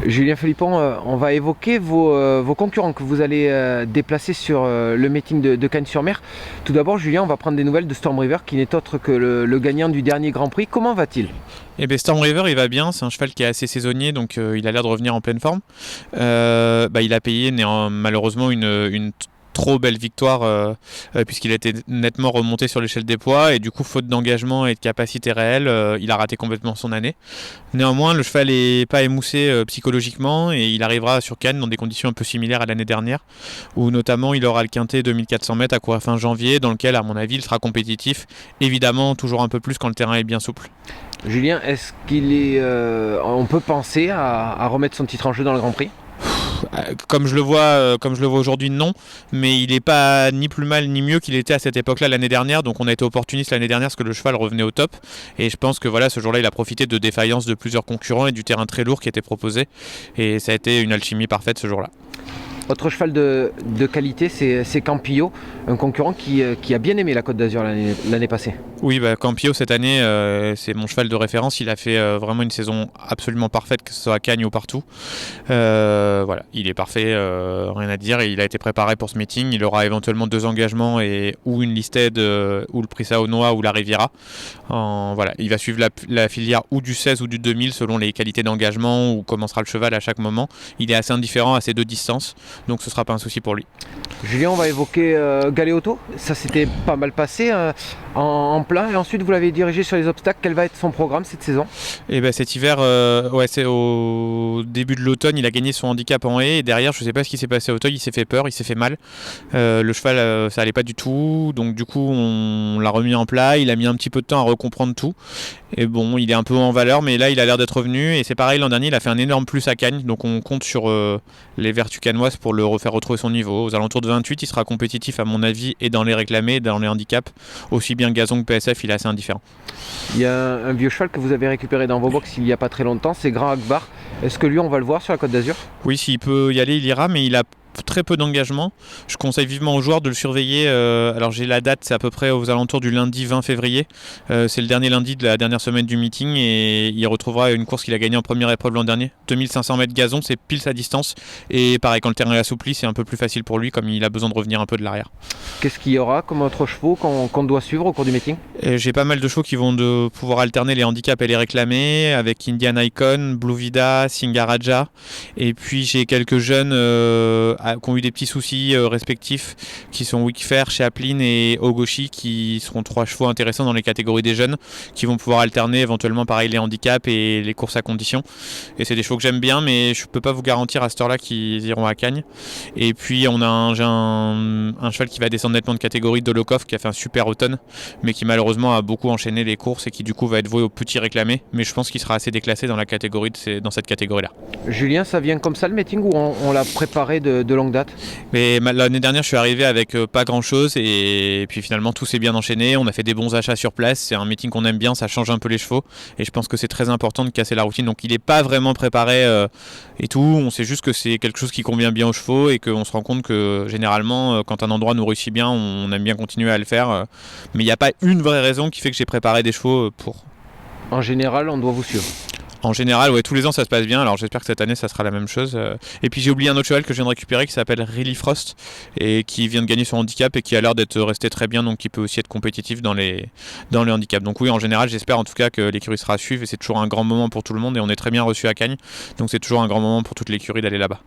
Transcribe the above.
Julien Philippon, on va évoquer vos concurrents que vous allez déplacer sur le meeting de Cagnes-sur-Mer. Tout d'abord, Julien, on va prendre des nouvelles de Storm River, qui n'est autre que le gagnant du dernier Grand Prix. Comment va-t-il ? Eh bien, Storm River, il va bien. C'est un cheval qui est assez saisonnier, donc il a l'air de revenir en pleine forme. Il a payé malheureusement une trop belle victoire puisqu'il a été nettement remonté sur l'échelle des poids et du coup faute d'engagement et de capacité réelle il a raté complètement son année. Néanmoins le cheval n'est pas émoussé psychologiquement et il arrivera sur Cannes dans des conditions un peu similaires à l'année dernière où notamment il aura le quintet 2400 mètres à courir fin janvier dans lequel à mon avis il sera compétitif, évidemment toujours un peu plus quand le terrain est bien souple. Julien, est-ce on peut penser à remettre son titre en jeu dans le Grand Prix ? Comme je le vois aujourd'hui, non, mais il n'est pas ni plus mal ni mieux qu'il était à cette époque-là l'année dernière, donc on a été opportuniste l'année dernière parce que le cheval revenait au top, et je pense que voilà, ce jour-là il a profité de défaillances de plusieurs concurrents et du terrain très lourd qui était proposé, et ça a été une alchimie parfaite ce jour-là. Autre cheval de qualité, c'est Campillo, un concurrent qui a bien aimé la Côte d'Azur l'année passée. Oui, Campillo cette année, c'est mon cheval de référence. Il a fait vraiment une saison absolument parfaite, que ce soit à Cagnes ou partout. Voilà, il est parfait, rien à dire. Il a été préparé pour ce meeting. Il aura éventuellement 2 engagements ou une listed ou le Prix Saonois ou la Riviera. Voilà, il va suivre la filière ou du 16 ou du 2000 selon les qualités d'engagement ou comment sera le cheval à chaque moment. Il est assez indifférent à ces 2 distances. Donc ce ne sera pas un souci pour lui. Julien, on va évoquer Galeotto. Ça s'était pas mal passé en plein. Et ensuite, vous l'avez dirigé sur les obstacles. Quel va être son programme cette saison ? Et cet hiver, c'est au début de l'automne, il a gagné son handicap en haie. Et derrière, je ne sais pas ce qui s'est passé à Auteuil. Il s'est fait peur, il s'est fait mal. Le cheval, ça allait pas du tout. Donc du coup, on l'a remis en plat. Il a mis un petit peu de temps à recomprendre tout. Et bon, il est un peu en valeur, mais là, il a l'air d'être revenu. Et c'est pareil, l'an dernier, il a fait un énorme plus à Cagnes. Donc on compte sur les vertus cannoises pour le refaire retrouver son niveau. Aux alentours de 28, il sera compétitif à mon avis et dans les réclamés, dans les handicaps. Aussi bien Gazon que PSF, il est assez indifférent. Il y a un vieux cheval que vous avez récupéré dans vos box il n'y a pas très longtemps, c'est Grand Akbar. Est-ce que lui, on va le voir sur la Côte d'Azur ? Oui, s'il peut y aller, il ira, mais il a très peu d'engagement. Je conseille vivement aux joueurs de le surveiller. Alors j'ai la date, c'est à peu près aux alentours du lundi 20 février. C'est le dernier lundi de la dernière semaine du meeting et il retrouvera une course qu'il a gagnée en première épreuve l'an dernier. 2500 mètres gazon, c'est pile sa distance. Et pareil, quand le terrain est assoupli, c'est un peu plus facile pour lui comme il a besoin de revenir un peu de l'arrière. Qu'est-ce qu'il y aura comme autres chevaux qu'on doit suivre au cours du meeting ? J'ai pas mal de chevaux qui vont pouvoir alterner les handicaps et les réclamer avec Indian Icon, Blue Vida, Singaraja. Et puis j'ai quelques jeunes qui ont eu des petits soucis respectifs qui sont Wickfair, Chaplin et Ogoshi qui seront 3 chevaux intéressants dans les catégories des jeunes qui vont pouvoir alterner éventuellement pareil les handicaps et les courses à condition. Et c'est des chevaux que j'aime bien mais je peux pas vous garantir à cette heure-là qu'ils iront à Cagnes. Et puis j'ai un cheval qui va descendre nettement de catégorie de Lokov qui a fait un super automne mais qui malheureusement a beaucoup enchaîné les courses et qui du coup va être voué aux petits réclamés, mais je pense qu'il sera assez déclassé dans cette catégorie-là. Julien, ça vient comme ça le meeting ou on l'a préparé de longue date ? Mais l'année dernière, je suis arrivé avec pas grand-chose et puis finalement tout s'est bien enchaîné. On a fait des bons achats sur place. C'est un meeting qu'on aime bien, ça change un peu les chevaux et je pense que c'est très important de casser la routine. Donc il n'est pas vraiment préparé et tout. On sait juste que c'est quelque chose qui convient bien aux chevaux et qu'on se rend compte que généralement, quand un endroit nous réussit bien, on aime bien continuer à le faire. Mais il n'y a pas une vraie raison qui fait que j'ai préparé des chevaux pour. En général, on doit vous suivre. En général, ouais, tous les ans ça se passe bien, alors j'espère que cette année ça sera la même chose. Et puis j'ai oublié un autre cheval que je viens de récupérer qui s'appelle Really Frost et qui vient de gagner son handicap et qui a l'air d'être resté très bien, donc qui peut aussi être compétitif dans les handicaps. Donc oui, en général, j'espère en tout cas que l'écurie sera à suivre et c'est toujours un grand moment pour tout le monde et on est très bien reçu à Cagnes, donc c'est toujours un grand moment pour toute l'écurie d'aller là-bas.